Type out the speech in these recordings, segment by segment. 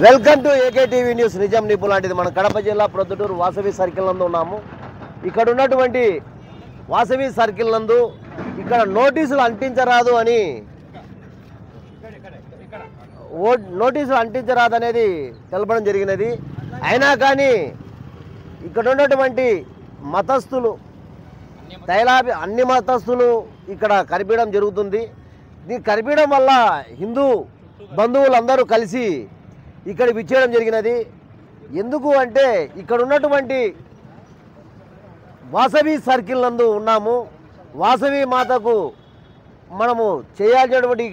Welcome to AK TV news. నిజం నిప్పు లాంటిది. మన కడప జిల్లా ప్రొద్దుటూరు వాసవి సర్కిల్ నందు ఉన్నాము. ఇక్కడ ఉన్నటువంటి వాసవి సర్కిల్ నందు ఇక్కడ నోటీసులు అంటించరాదు అని అనేది తెలపడం జరిగినది. అయినా కానీ ఇక్కడ ఉన్నటువంటి మతస్థులు అన్ని మతస్థులు ఇక్కడ కనిపించడం జరుగుతుంది. దీన్ని కనిపించడం వల్ల హిందూ బంధువులందరూ కలిసి ఇక్కడ విచ్చేయడం జరిగినది. ఎందుకు అంటే ఇక్కడ ఉన్నటువంటి వాసవి సర్కిల్ నందు ఉన్నాము. వాసవి మాతకు మనము చేయాల్సినటువంటి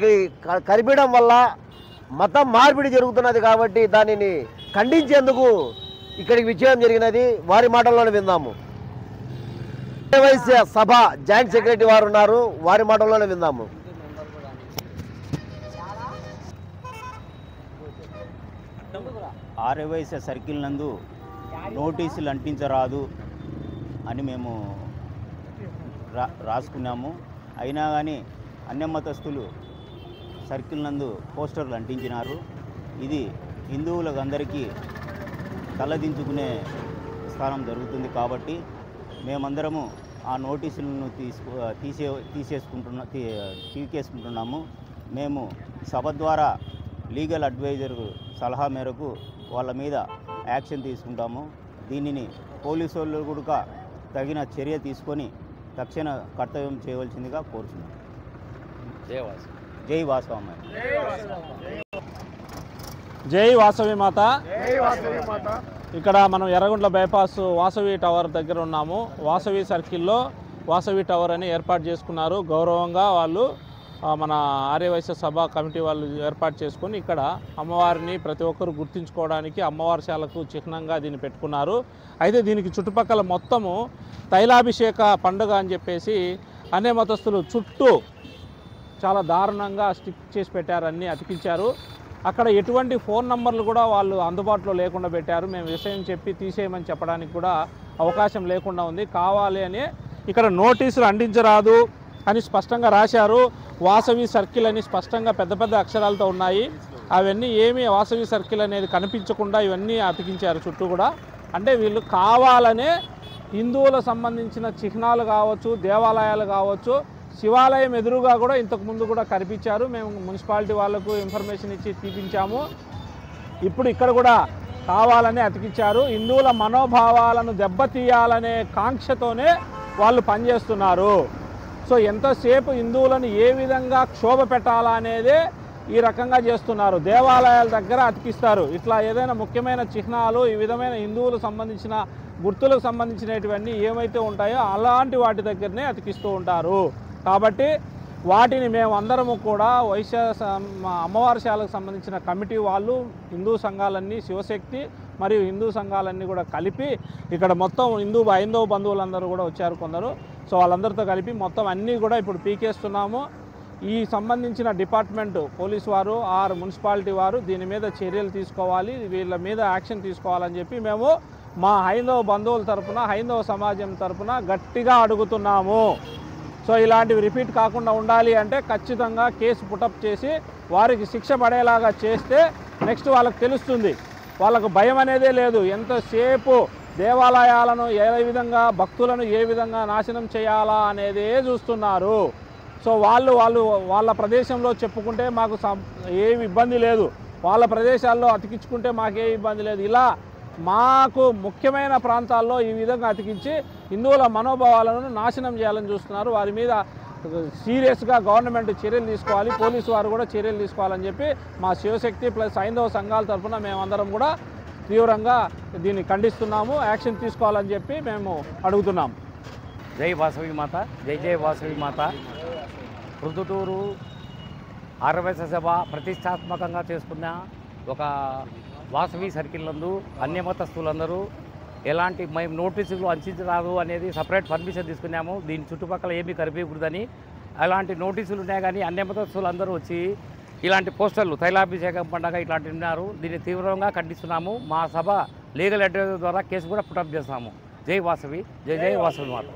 కనిపించడం వల్ల మతం మార్పిడి జరుగుతున్నది కాబట్టి దానిని ఖండించేందుకు ఇక్కడికి విచ్చేయడం జరిగినది. వారి మాటల్లోనే విందాము. ఆర్యవైశ్య సభ జాయింట్ సెక్రటరీ వారు ఉన్నారు, వారి మాటల్లోనే విందాము. ఆర్యవైశ్య సర్కిల్ నందు నోటీసులు అంటించరాదు అని మేము రాసుకున్నాము. అయినా కానీ అన్యమతస్థులు సర్కిల్ నందు పోస్టర్లు అంటించినారు. ఇది హిందువులకు అందరికీ తలదించుకునే స్థానం జరుగుతుంది కాబట్టి మేమందరము ఆ నోటీసులను తీసేసుకుంటున్నాము. మేము సభ ద్వారా లీగల్ అడ్వైజర్ సలహా మేరకు వాళ్ళ మీద యాక్షన్ తీసుకుంటాము. దీనిని పోలీసు వాళ్ళు కూడా తగిన చర్య తీసుకొని తక్షణ కర్తవ్యం చేయవలసిందిగా కోరుతున్నాం. జై వాసవి. జై వాసవి మాత. ఇక్కడ మనం ఎర్రగుంట్ల బైపాస్ వాసవి టవర్ దగ్గర ఉన్నాము. వాసవి సర్కిల్లో వాసవి టవర్ అని ఏర్పాటు చేసుకున్నారు. గౌరవంగా వాళ్ళు మన ఆర్యవైశ్య సభ కమిటీ వాళ్ళు ఏర్పాటు చేసుకొని ఇక్కడ అమ్మవారిని ప్రతి ఒక్కరు గుర్తించుకోవడానికి అమ్మవారి శాలకు చిహ్నంగా దీన్ని పెట్టుకున్నారు. అయితే దీనికి చుట్టుపక్కల మొత్తము తైలాభిషేక పండుగ అని చెప్పేసి అనే మతస్థులు చుట్టూ చాలా దారుణంగా స్టిక్ చేసి పెట్టారు, అన్నీ అతికించారు. అక్కడ ఎటువంటి ఫోన్ నంబర్లు కూడా వాళ్ళు అందుబాటులో లేకుండా పెట్టారు. మేము విషయం చెప్పి తీసేయమని చెప్పడానికి కూడా అవకాశం లేకుండా ఉంది. కావాలి అని ఇక్కడ నోటీసులు అంటించరాదు అని స్పష్టంగా రాశారు. వాసవి సర్కిల్ అని స్పష్టంగా పెద్ద పెద్ద అక్షరాలతో ఉన్నాయి. అవన్నీ ఏమీ వాసవి సర్కిల్ అనేది కనిపించకుండా ఇవన్నీ అతికించారు చుట్టూ కూడా. అంటే వీళ్ళు కావాలనే హిందువులకు సంబంధించిన చిహ్నాలు కావచ్చు, దేవాలయాలు కావచ్చు, శివాలయం ఎదురుగా కూడా ఇంతకుముందు కూడా కనిపించారు. మేము మున్సిపాలిటీ వాళ్ళకు ఇన్ఫర్మేషన్ ఇచ్చి తీపించాము. ఇప్పుడు ఇక్కడ కూడా కావాలని అతికించారు. హిందువుల మనోభావాలను దెబ్బతీయాలనే కాంక్షతోనే వాళ్ళు పనిచేస్తున్నారు. సో ఎంతసేపు హిందువులను ఏ విధంగా క్షోభ పెట్టాలా అనేదే ఈ రకంగా చేస్తున్నారు. దేవాలయాల దగ్గర అతికిస్తారు. ఇట్లా ఏదైనా ముఖ్యమైన చిహ్నాలు, ఈ విధమైన హిందువులకు సంబంధించిన గుర్తులకు సంబంధించినటువన్నీ ఏమైతే ఉంటాయో అలాంటి వాటి దగ్గరనే అతికిస్తూ ఉంటారు. కాబట్టి వాటిని మేము అందరము కూడా అమ్మవారి శాలకు సంబంధించిన కమిటీ వాళ్ళు, హిందూ సంఘాలన్నీ, శివశక్తి మరియు హిందూ సంఘాలన్నీ కూడా కలిపి ఇక్కడ మొత్తం హైందవ బంధువులందరూ కూడా వచ్చారు కొందరు. సో వాళ్ళందరితో కలిపి మొత్తం అన్నీ కూడా ఇప్పుడు పీకేస్తున్నాము. ఈ సంబంధించిన డిపార్ట్మెంట్ పోలీసు వారు ఆర్ మున్సిపాలిటీ వారు దీని మీద చర్యలు తీసుకోవాలి, వీళ్ళ మీద యాక్షన్ తీసుకోవాలని చెప్పి మేము మా హైందవ బంధువుల తరపున, హైందవ సమాజం తరపున గట్టిగా అడుగుతున్నాము. సో ఇలాంటివి రిపీట్ కాకుండా ఉండాలి అంటే ఖచ్చితంగా కేసు పుటప్ చేసి వారికి శిక్ష పడేలాగా చేస్తే నెక్స్ట్ వాళ్ళకి తెలుస్తుంది. వాళ్ళకు భయం అనేదే లేదు. ఎంతసేపు దేవాలయాలను ఏ విధంగా, భక్తులను ఏ విధంగా నాశనం చేయాలా అనేదే చూస్తున్నారు. సో వాళ్ళ ప్రదేశంలో చెప్పుకుంటే మాకు ఏ ఇబ్బంది లేదు, వాళ్ళ ప్రదేశాల్లో అతికించుకుంటే మాకే ఇబ్బంది లేదు. ఇలా మాకు ముఖ్యమైన ప్రాంతాల్లో ఈ విధంగా అతికించి హిందువుల మనోభావాలను నాశనం చేయాలని చూస్తున్నారు. వారి మీద సీరియస్గా గవర్నమెంట్ చర్యలు తీసుకోవాలి, పోలీసు వారు కూడా చర్యలు తీసుకోవాలని చెప్పి మా శివశక్తి ప్లస్ హైందవ సంఘాల తరఫున మేమందరం కూడా తీవ్రంగా దీన్ని ఖండిస్తున్నాము. యాక్షన్ తీసుకోవాలని చెప్పి మేము అడుగుతున్నాము. జై వాసవి మాత. జై జై వాసవి మాత. ప్రొద్దుటూరు ఆర్యవైశ్య సభ ప్రతిష్టాత్మకంగా చేసుకున్న ఒక వాసవి సర్కిల్ నందు అన్యమతస్థులందరూ ఎలాంటి మేము నోటీసులు అందించరాదు అనేది సపరేట్ పర్మిషన్ తీసుకున్నాము. దీని చుట్టుపక్కల ఏమీ కనిపించకూడదని. అలాంటి నోటీసులు ఉన్నాయి కానీ అన్యమతస్థులందరూ వచ్చి ఇలాంటి పోస్టర్లు తైలాభిషేకం పండుగ ఇట్లాంటివి ఉన్నారు. దీన్ని తీవ్రంగా ఖండిస్తున్నాము. మా సభ లీగల్ అడ్వైజర్ ద్వారా కేసు కూడా పుటప్ చేస్తాము. జై వాసవి. జై జై వాసవి మాత.